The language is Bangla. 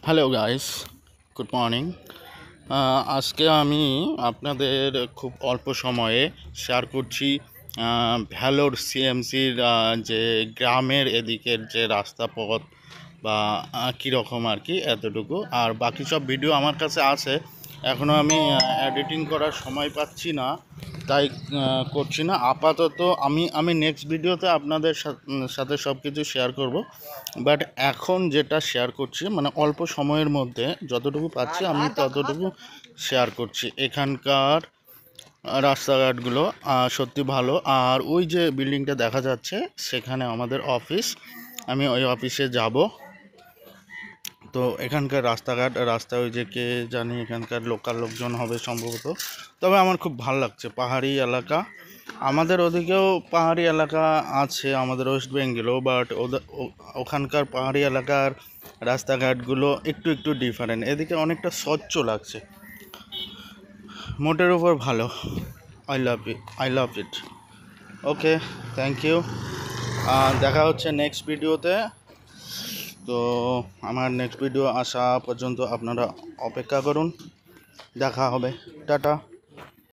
Hello guys, good morning. আজকে আমি আপনাদের খুব অল্প সময়ে শেয়ার করছি ভ্যালোর সিএমসির যে গ্রামের এদিকের যে রাস্তা পথ বা কীরকম আর কি, এতটুকু। আর বাকি সব ভিডিও আমার কাছে আছে, এখনও আমি এডিটিং করার সময় পাচ্ছি না, তাই করছি না আপাতত। আমি নেক্সট ভিডিওতে আপনাদের সাথে সব কিছু শেয়ার করব, বাট এখন যেটা শেয়ার করছি মানে অল্প সময়ের মধ্যে যতটুকু পাচ্ছি আমি ততটুকু শেয়ার করছি। এখানকার রাস্তাঘাটগুলো সত্যি ভালো। আর ওই যে বিল্ডিংটা দেখা যাচ্ছে সেখানে আমাদের অফিস, আমি ওই অফিসে যাব। তো এখানকার রাস্তা ওই যে কে জানি এখানকার লোকাল লোকজন হবে সম্ভবত। তবে আমার খুব ভালো লাগছে, পাহাড়ি এলাকা। আমাদের ওদিকেও পাহাড়ি এলাকা আছে, আমাদের ওয়েস্ট বেঙ্গলেও, বাট ওখানকার পাহাড়ি এলাকার রাস্তাঘাটগুলো একটু একটু ডিফারেন্ট। এদিকে অনেকটা স্বচ্ছ লাগছে, মোটের উপর ভালো। I love it. Okay, thank you. দেখা হচ্ছে নেক্সট ভিডিওতে। তো আমার নেক্সট ভিডিও আসা পর্যন্ত আপনারা অপেক্ষা করুন, দেখা হবে। টাটা।